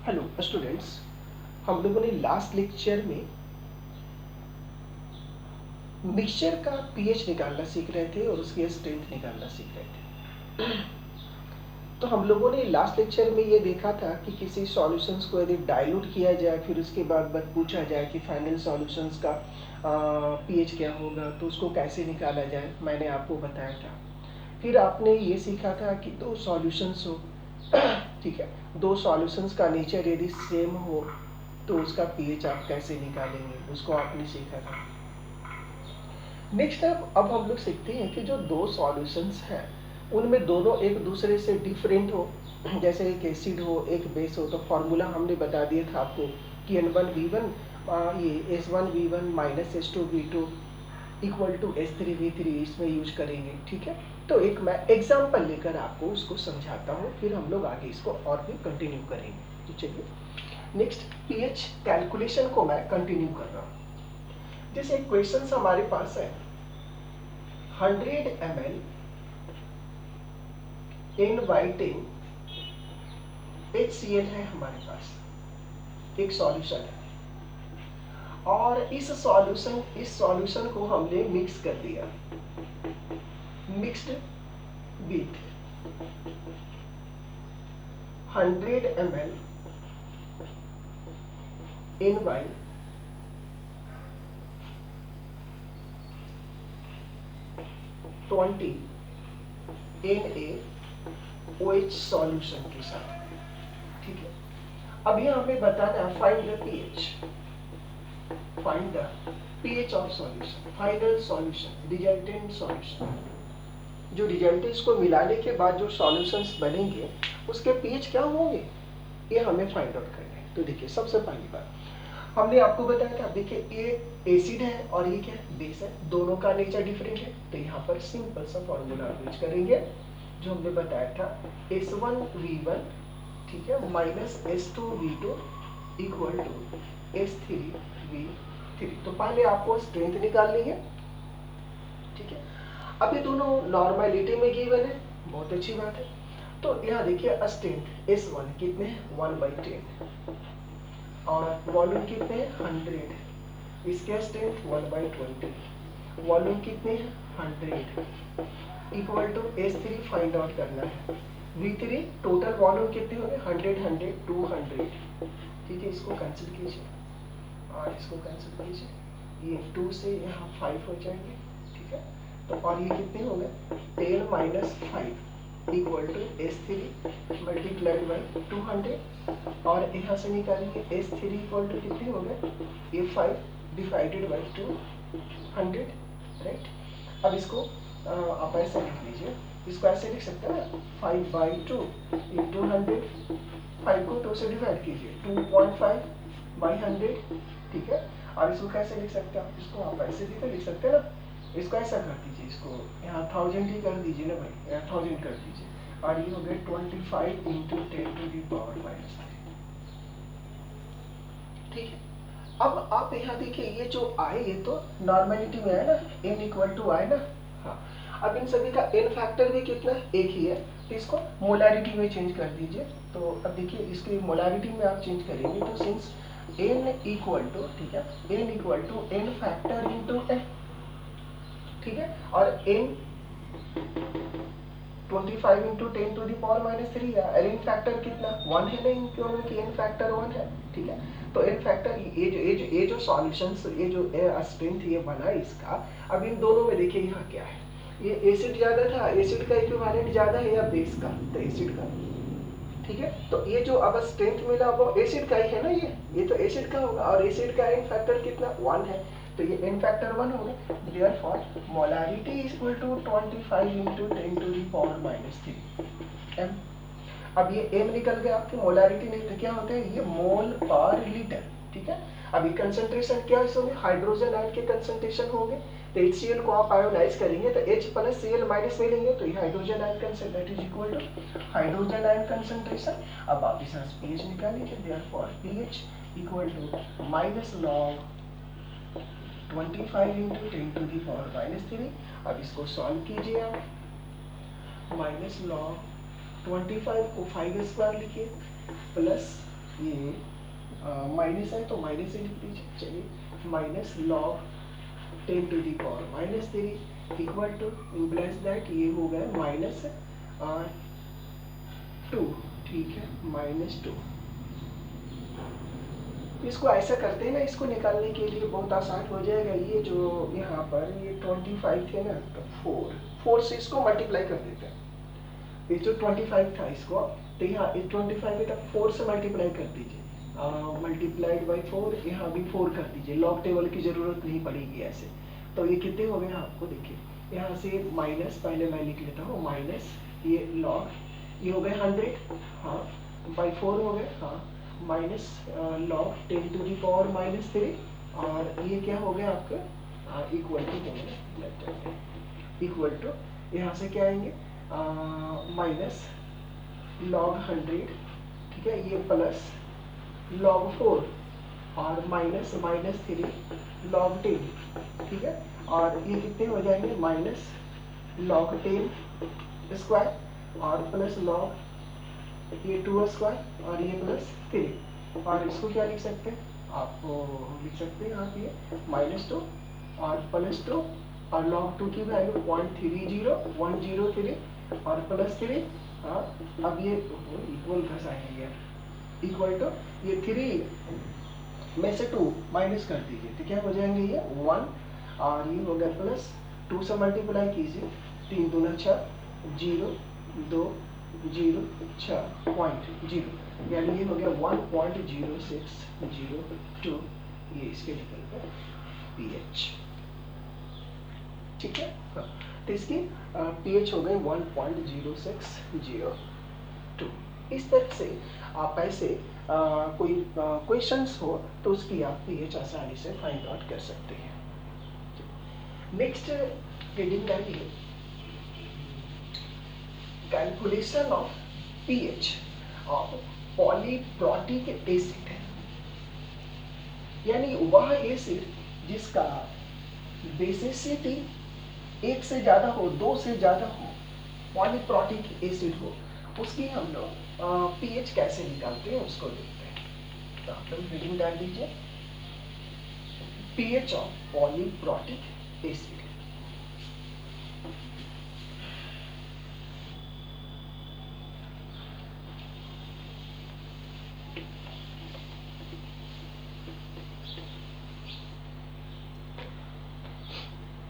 Hello students, हम लोगों ने लास्ट लेक्चर में मिक्सचर का पीएच निकालना सीख रहे थे और उसकी स्ट्रेंथ निकालना सीख रहे थे। तो हम लोगों ने लास्ट लेक्चर में ये देखा था कि किसी सॉल्यूशंस को यदि डाइल्यूट किया जाए फिर उसके बाद पूछा जाए कि फाइनल सॉल्यूशंस का पीएच क्या होगा, तो उसको कैसे निकाला जाए मैंने आपको बताया था। फिर आपने ये सीखा था कि दो सॉल्यूशंस हो ठीक है, दो सॉल्यूशंस का नेचर यदि सेम हो तो उसका पीएच आप कैसे निकालेंगे, उसको आपने सीखा था। नेक्स्ट अब हम लोग सीखते हैं कि जो दो सॉल्यूशंस हैं उनमें दोनों एक दूसरे से डिफरेंट हो, जैसे एक एसिड हो एक बेस हो, तो फॉर्मूला हमने बता दिया था आपको कि N1V1 ये S1V1 minus S2V2 equal to S3V3 इसमें यूज करेंगे। ठीक है, तो एक मैं एग्जांपल लेकर आपको उसको समझाता हूँ, फिर हम लोग आगे इसको और भी कंटिन्यू करेंगे। तो चलिए नेक्स्ट पीएच कैलकुलेशन को मैं कंटिन्यू कर रहा हूँ। जैसे क्वेश्चन हमारे पास है 100 ml N/10 HCl है हमारे पास, एक सॉल्यूशन है और इस सॉल्यूशन को हमने मिक्स कर दिया, mixed with 100 ml N/20 NaOH solution के साथ। ठीक है, अब ये हमें बताना है find the pH of solution, final solution, resultant solution. जो रिजल्टेंट्स को मिलाने के बाद जो सॉल्यूशंस बनेंगे उसके pH क्या होंगे, ये हमें फाइंड आउट करना है। तो देखिए सबसे पहली बात हमने आपको बताया था, देखिए ये एसिड है और ये क्या है, बेस है, दोनों का नेचर डिफरेंट है। तो यहाँ पर सिंपल सा फॉर्मूला यूज करेंगे जो हमने बताया था S1V1 ठीक है minus S2V2 equal to S3V3। तो पहले आपको स्ट्रेंथ निकालनी है। ठीक है, अब ये दोनों नॉर्मलिटी में गिवन है, बहुत अच्छी बात है। तो यहाँ देखिए स्ट्रेंथ S1 कितने हैं 1/10 और वॉल्यूम कितने हैं 100, इसके स्ट्रेंथ 1/20, वॉल्यूम कितने हैं 100 equal to S3 find out करना है। V3 टोटल वॉल्यूम कितने होंगे 100 100 200। ठीक है, इसको कैंसिल कीजिए और इसको कैंसिल कीजिए, ये 2 से यहाँ 5 हो जाएंगे। ठीक है, तो और ये कितने हो गए 10 minus 5 equal to S3 multiplied by 200 और यहाँ से निकालेंगे S3 इक्वल टू कितने हो गए ये 5 डिवाइडेड बाई 200 राइट। अब इसको आप ऐसे लिख लीजिए, इसको ऐसे लिख सकते हैं ना 5/2 इंटू 100, 5 को 2 से डिवाइड कीजिए 2.5/100। ठीक है, और इसको कैसे लिख सकते हैं, इसको आप ऐसे भी तो लिख सकते हैं ना, इसको ऐसा कर दीजिए, इसको यहाँ 1000 ही कर दीजिए ना भाई, यहाँ 1000 कर दीजिए और ये हो गया 25 इंटू 10⁻⁻3। ठीक है, अब आप यहाँ देखिए ये जो आए ये तो नॉर्मेलिटी में है ना, n इक्वल टू आए ना। हाँ, अब इन सभी का n फैक्टर भी कितना एक ही है, तो इसको मोलारिटी में चेंज कर दीजिए। तो अब देखिए इसकी मोलारिटी में आप चेंज करेंगे तो सिंस n इक्वल टू ठीक है n equal to n factor into n। ठीक है, और n 25 इंटू 10⁻³ है, n फैक्टर कितना 1 है ना, क्योंकि n फैक्टर 1 है। ठीक है, तो n फैक्टर ये जो सॉल्यूशंस ये जो स्ट्रेंथ ये बना इसका, अब इन दोनों में देखिए यहाँ क्या है, ये एसिड ज्यादा था, एसिड का इक्विवेलेंट ज्यादा है या बेस का, तो एसिड का। ठीक है, तो ये जो अब स्ट्रेंथ मिला वो एसिड का ही है ना, ये तो एसिड का होगा और एसिड का n फैक्टर कितना 1 है, तो ये n फैक्टर 1 होगा। Therefore molarity is equal to 25 into 10⁻³ m। अब ये m निकल गया, आपकी मोलारिटी नहीं तो क्या होता है ये मोल पर लीटर। ठीक है, अभी कंसंट्रेशन क्या है, हाइड्रोजन आयन के कंसंट्रेशन होंगे, तो HCl को आप आयोनाइज करेंगे तो H प्लस Cl माइनस में लेंगे तो ये hydrogen ion concentration is equal to hydrogen ion concentration. अब आप इस pH निकालिए, therefore pH equal to minus log 25 into 10⁻³ अब इसको सॉल्व कीजिए आप, माइनस लॉग 25 को 5 स्क्वायर लिखिए प्लस ये माइनस है तो माइनस ही लिख दीजिए, चलिए minus log 10 to the power minus 3 equal to implies that ये हो गया माइनस 2, ठीक है, -2। इसको ऐसा करते हैं ना, इसको निकालने के लिए बहुत आसान हो जाएगा। ये जो यहाँ पर ये 25 थे ना, तो 4 से इसको मल्टीप्लाई कर देते हैं। ये जो 25 था इसको, तो यहाँ 25 है तो 4 से मल्टीप्लाई कर दीजिए, मल्टीप्लाइड बाई 4, यहाँ भी 4 कर दीजिए, लॉग टेबल की जरूरत नहीं पड़ेगी ऐसे। तो ये कितने हो गए आपको देखिए, यहाँ से माइनस, पहले मैं लिख लेता हूँ माइनस, ये लॉग, ये हो गए 100, हाँ, बाई 4 हो गए, हाँ, minus log 10 to the power -3, और ये क्या हो गया आपका इक्वल टू, इक्वल टू यहाँ से क्या आएंगे माइनस लॉग 100, ठीक है, ये प्लस लॉग 4 और माइनस -3 लॉग 10, ठीक है, और ये कितने हो जाएंगे माइनस लॉग 10 स्क्वायर और प्लस लॉग ये 2 स्क्वायर और ये प्लस 3, और इसको क्या लिख सकते हैं आप, लिख सकते हैं यहाँ पे -2 और +2 और log 2 की वैल्यू 0.30103 और +3, हाँ, अब ये इक्वल कैसा है ये, इक्वल टू ये 3 में से 2 माइनस कर दीजिए तो क्या हो जाएंगे ये 1, और ये हो गया प्लस 2 से मल्टीप्लाई कीजिए, 3 दूना 6, 0 2 0 6.0, यानी ये हो गया 1.0602, ये इसके निकल गए pH, ठीक है, हाँ, तो इसकी pH हो गई 1.0602। इस तरह से आप ऐसे कोई क्वेश्चंस हो तो उसकी आप pH आसानी से फाइंड आउट कर सकते हैं। नेक्स्ट रीडिंग करिए, calculation of pH of polyprotic acid, यानी वह एसिड जिसका बेसिसिटी 1 से ज्यादा हो, 2 से ज्यादा हो, पॉलीप्रोटिक एसिड हो, उसकी हम लोग pH कैसे निकालते हैं उसको देखते हैं। तो आप लोग रीडिंग डाल दीजिए, pH of polyprotic acid,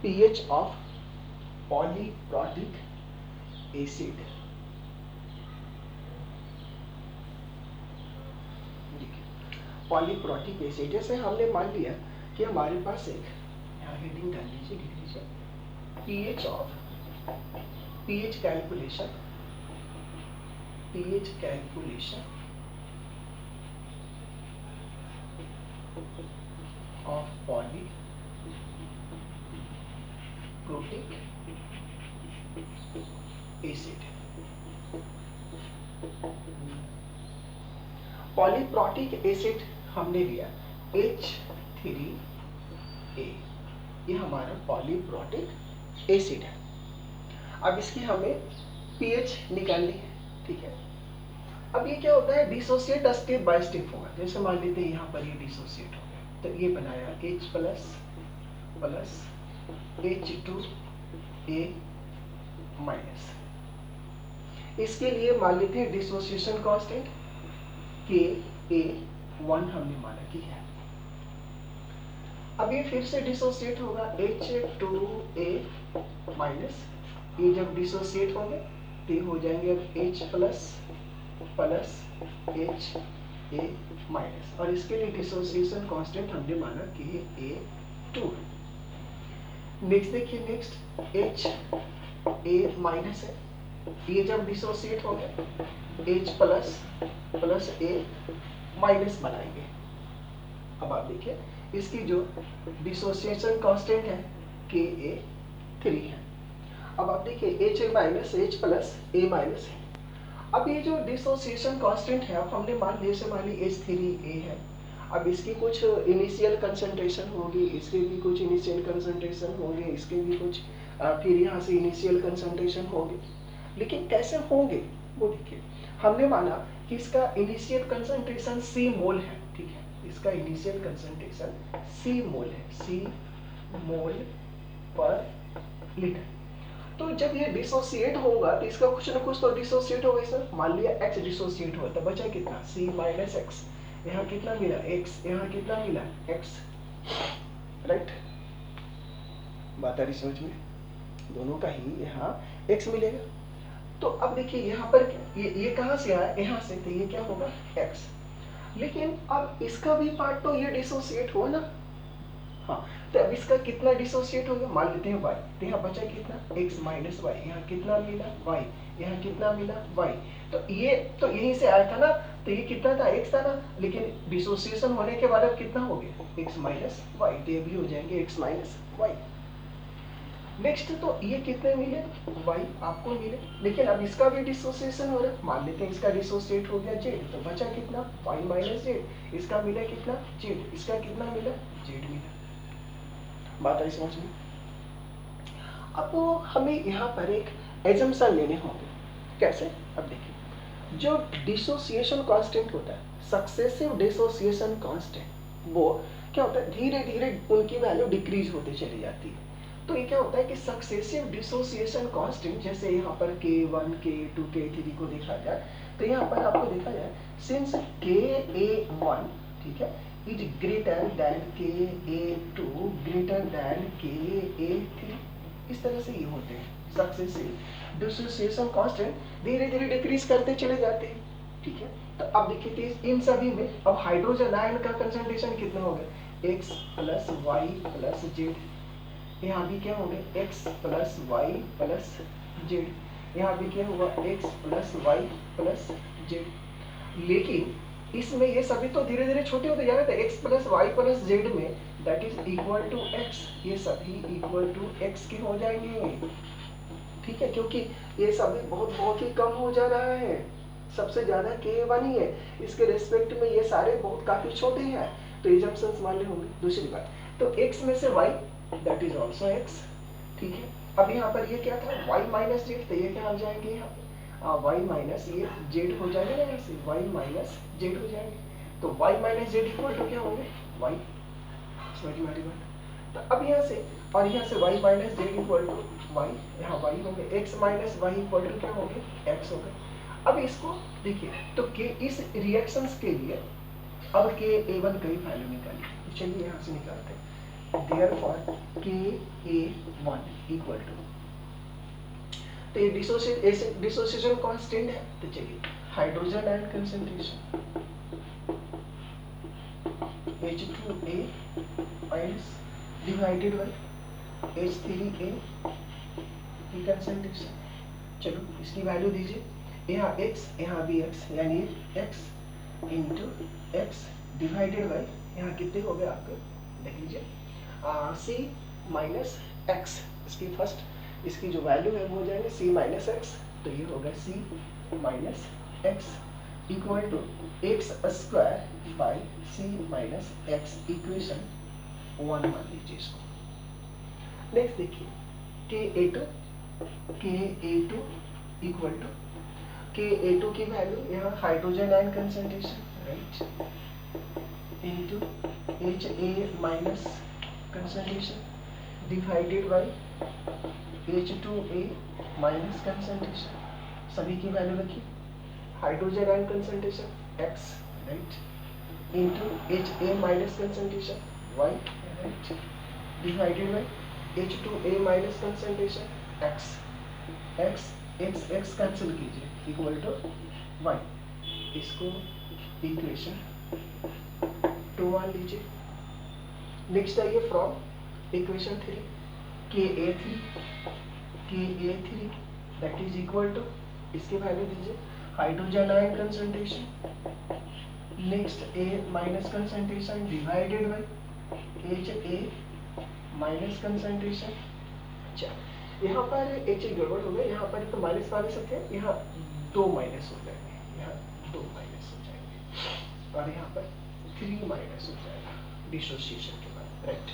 pH of polyprotic acid, polyprotic acid, जैसे हमने मान लिया कि हमारे पास एक, यहाँ हेडिंग डाल लीजिए, लिख लीजिए pH of, pH calculation, pH calculation of polyprotic acid. Polyprotic acid हमने लिया H3A, ये हमारा पॉलीप्रोटिक एसिड है। अब इसकी हमें pH निकालनी है, ठीक है। अब ये क्या होता है, डिसोसिएट स्टेप बाय स्टेप होगा। जैसे मान लेते हैं यहाँ पर ये डिसोसिएट हो गया, तो ये बनाया H प्लस H2A माइनस, इसके लिए मान लेते हैं डिसोसिएशन कांस्टेंट Ka1 हमने माना कि है। अब ये फिर से डिसोसिएट होगा H2A माइनस, ये जब डिसोसिएट होंगे तो ये हो जाएंगे अब H प्लस HA माइनस, और इसके लिए डिसोसिएशन कांस्टेंट हमने माना Ka2। नेक्स्ट देखिए, नेक्स्ट HA माइनस है, ये जब डिसोसिएट होंगे H प्लस A माइनस बनाएंगे। अब आप देखिए इसकी जो डिसोसिएशन कांस्टेंट है Ka3 है। अब आप देखिए H minus H plus A minus है। अब ये जो डिसोसिएशन कांस्टेंट है, अब हमने मान लिया, जैसे मान ली H3A है, अब इसकी कुछ इनिशियल कंसंट्रेशन होगी, इसके भी कुछ इनिशियल कंसंट्रेशन होंगे, इसके भी कुछ फिर यहाँ से इनिशियल कंसंट्रेशन होंगे, लेकिन कैसे होंगे वो देखिए। हमने माना कि इसका इनिशियल कंसंट्रेशन सी मोल है, ठीक है, इसका इनिशियल कंसंट्रेशन सी मोल है, सी मोल पर लीटर। तो जब ये डिसोसिएट होगा तो इसका कुछ ना कुछ तो डिसोसिएट होगा इसमें। मान लिया x डिसोसिएट हुआ तो बचा कितना, c माइनस एक्स। यहाँ कितना मिला x, यहाँ कितना मिला x, राइट। बात आ रही समझ में, दोनों का ही यहाँ x मिलेगा। तो अब देखिए यहाँ पर ये कहाँ से आया, यहाँ से, तो ये क्या होगा x। लेकिन अब इसका भी पार्ट तो ये डिसोसिएट हुआ ना, हाँ, तो अब इसका कितना डिसोसिएट होगा, मान लेते हैं y, तो यहाँ बचा कितना x माइनस वाई, यहाँ कितना मिला y, यहाँ कितना मिला y। तो ये तो यहीं से आया था ना, तो ये कितना था x था ना, लेकिन डिसोसिएशन होने के बाद अब कितना हो गया x माइनस वाई, तो ये भी हो जाएंगे x माइनस वाई। नेक्स्ट तो ये कितने मिले y आपको मिले, लेकिन अब इसका भी डिसोसिएशन हो रहा है, मान लेते हैं इसका डिसोसिएट हो गया z, तो बचा कितना y माइनस z, इसका मिला कितना z, इसका कितना मिला z मिला। बात आई समझ में। अब हमें यहाँ पर एक एजम्पशन लेने होंगे, कैसे, अब देखिए जो डिसोसिएशन कांस्टेंट होता है, सक्सेसिव डिसोसिएशन कांस्टेंट, वो क्या होता है धीरे धीरे उनकी वैल्यू डिक्रीज होते चली जाती है। तो ये क्या होता है कि सक्सेसिव डिसोसिएशन कांस्टेंट, जैसे यहाँ पर K1, K2, K3 को देखा जाए, तो यहाँ पर आपको देखा जाए सिंस Ka1, ठीक है, is greater than Ka2 greater than Ka3, इस तरह से ये होते हैं सक्सेसिव डिसोसिएशन कांस्टेंट, धीरे धीरे डिक्रीज करते चले जाते हैं, ठीक है। तो अब देखिए इन सभी में अब हाइड्रोजन आयन का कंसंट्रेशन कितना हो गया, x plus Y plus z, यहाँ भी क्या होंगे x plus Y plus z, यहाँ भी क्या होगा x plus Y plus z. लेकिन इसमें ये सभी तो धीरे धीरे छोटे होते जा रहे थे, x plus Y plus Z में that is equal to x, ये सभी इक्वल टू x के हो जाएंगे, ठीक है, क्योंकि ये सभी बहुत ही कम हो जा रहा है, सबसे ज्यादा K1 ही है, इसके रेस्पेक्ट में ये सारे बहुत काफी छोटे हैं, तो एजम्पशंस मानने होंगे। दूसरी बात, तो x में से y that is also x, ठीक है। अब यहाँ पर ये क्या था y माइनस जेड, तो ये क्या आ जाएंगे यहाँ पे y माइनस ये जेड हो जाएगा ना, यहाँ से y माइनस जेड हो जाएंगे, तो y minus z equal to क्या होंगे y, समझ में आ रही बात। तो अब यहाँ से और यहाँ से y minus z equal to y, यहाँ y होंगे x minus y equal to क्या होंगे x होंगे। अब इसको देखिए तो के इस रिएक्शंस के लिए अब Ka1 का ही वैल्यू निकालिए, तो चलिए यहाँ से निकालते हैं। Therefore Ka1 इक्वल टू, तो ये डिसोसिएशन कांस्टेंट है, तो चलिए hydrogen ion concentration H2A minus divided by H3A की कंसंट्रेशन, चलो इसकी वैल्यू दीजिए, यहाँ x यहाँ भी x, यानी x into x divided by यहाँ कितने हो गए आपके देख लीजिए c माइनस एक्स, इसकी फर्स्ट इसकी जो वैल्यू है वो हो जाएगी c माइनस एक्स, तो ये होगा c minus x equal to x square by c minus x, equation 1 मान लीजिए इसको। नेक्स्ट देखिए Ka2 इक्वल टू Ka2 की वैल्यू यहाँ hydrogen ion concentration right into Ha minus concentration divided by H2A minus concentration, सभी की value रखिए, hydrogen ion concentration x right into Ha minus concentration y right divided by H2A minus concentration x, x cancel कीजिए equal to y, इसको equation 2 मान लीजिए। Next आइए from equation 3 Ka3 that is equal to, इसकी value दीजिए hydrogen ion concentration, next A minus concentration divided bye Ha minus concentration. अच्छा यहाँ पर एक चीज गड़बड़ हो गई, यहाँ पर तो माइनस माइनस है, यहाँ 2 माइनस हो जाएंगे, यहाँ 2 माइनस हो जाएंगे और यहाँ पर 3 माइनस हो जाएगा डिसोसिएशन के बाद राइट।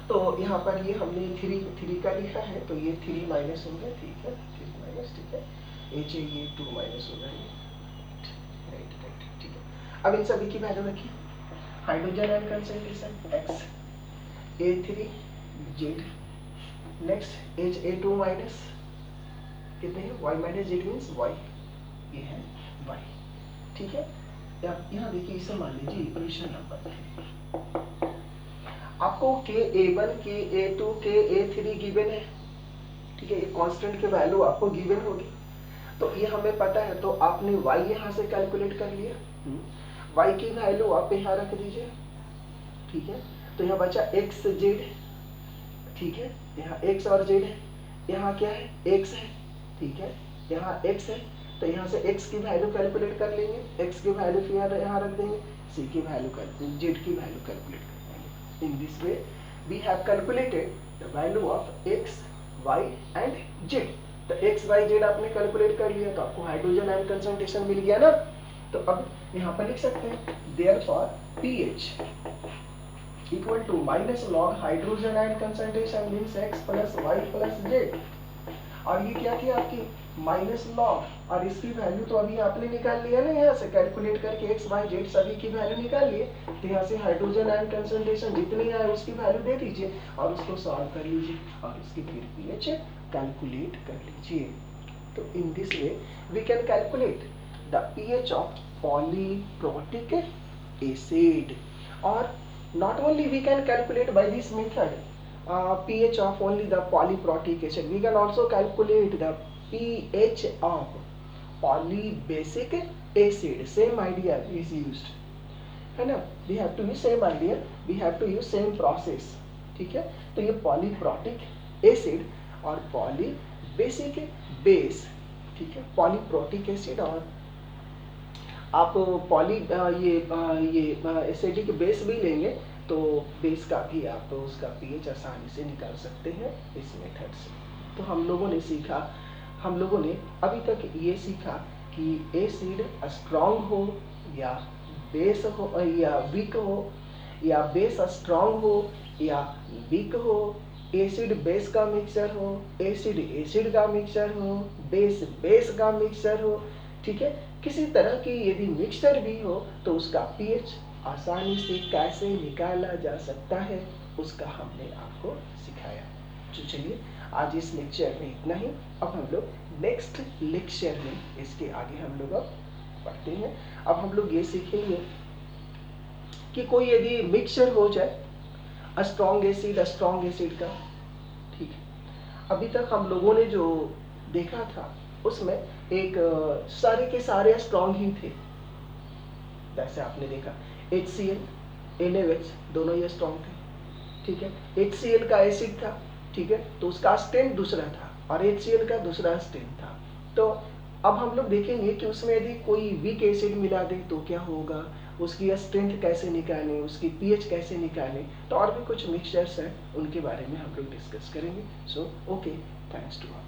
तो यहाँ पर ये हमने 3 का लिखा है, तो ये 3 माइनस हो गया, ठीक है 3 माइनस, ठीक है ये 2 माइनस हो जाएंगे राइट, ठीक है। अब इन सभी की वैल्यू रखिए। Hydrogen ion concentration X A3Z, next HA2 minus कितने हैं, Y minus Z means Y, ये है Y, ठीक है। यहाँ देखिए, इसे मान लीजिए इक्वेशन नंबर 3। आपको KA1 KA2 KA3 गिवन है, ठीक है, ये कांस्टेंट की वैल्यू आपको गिवन होगी, तो ये हमें पता है, तो आपने y यहाँ से कैलकुलेट कर लिया, y की वैल्यू आप यहाँ रख दीजिए, ठीक है। तो यहाँ बचा x z, ठीक है, यहाँ x और z है, यहाँ क्या है x है, ठीक है, यहाँ x है, तो यहाँ से x की वैल्यू कैलकुलेट कर लेंगे, x की वैल्यू फिर यहाँ रख देंगे, c की वैल्यू कैलकुलेट, z की वैल्यू कैलकुलेट कर देंगे। In this way we have calculated the value of x y and z। तो x y z आपने कैलकुलेट कर लिया, तो आपको हाइड्रोजन आयन कंसंट्रेशन मिल गया ना। तो अब यहाँ पर लिख सकते हैं therefore pH equal to minus log hydrogen ion concentration means x plus y plus z। और ये क्या थी आपकी माइनस लॉग, और इसकी वैल्यू तो अभी आपने निकाल लिया ना, यहाँ से कैलकुलेट करके x y z सभी की वैल्यू निकाल लिए। तो यहाँ से हाइड्रोजन आयन कंसंट्रेशन जितनी आए उसकी वैल्यू दे दीजिए और उसको सॉल्व कर लीजिए और इसकी फिर pH कैलकुलेट कर लीजिए। तो in this way we can calculate the pH of polyprotic acid, और not only we can calculate by this method pH of only the polyprotic acid, we can also calculate the pH of polybasic acid. Same idea is used, है ना, we have to use same idea, we have to use same process, ठीक है। तो ये polyprotic acid और polybasic base, ठीक है, polyprotic acid और आप पॉली ये एसिडिक बेस भी लेंगे तो बेस का भी आप उसका pH आसानी से निकाल सकते हैं इस मेथड से। तो हम लोगों ने सीखा, हम लोगों ने अभी तक ये सीखा कि एसिड स्ट्रॉन्ग हो या बेस हो या वीक हो, या बेस स्ट्रॉन्ग हो या वीक हो, एसिड बेस का मिक्सचर हो, एसिड एसिड का मिक्सचर हो, बेस बेस का मिक्सचर हो, ठीक है। किसी तरह की यदि मिक्सचर भी हो तो उसका pH आसानी से कैसे निकाला जा सकता है उसका हमने आपको सिखाया। तो चलिए आज इस लेक्चर में इतना ही। अब हम लोग नेक्स्ट लेक्चर में इसके आगे हम लोग अब पढ़ते हैं। अब हम लोग ये सीखेंगे कि कोई यदि मिक्सचर हो जाए स्ट्रॉन्ग एसिड का, ठीक है। अभी तक हम लोगों ने जो देखा था उसमें एक सारे के सारे स्ट्रॉन्ग ही थे, जैसे आपने देखा HCl, NaOH दोनों ये स्ट्रॉन्ग थे, ठीक है। HCl का एसिड था, ठीक है, तो उसका स्ट्रेंथ दूसरा था और HCl का दूसरा स्ट्रेंथ था। तो अब हम लोग देखेंगे कि उसमें यदि कोई वीक एसिड मिला दे तो क्या होगा, उसकी स्ट्रेंथ कैसे निकालें, उसकी pH कैसे निकालें, तो और भी कुछ मिक्सचर्स हैं उनके बारे में हम लोग डिस्कस करेंगे। So okay, thanks to all.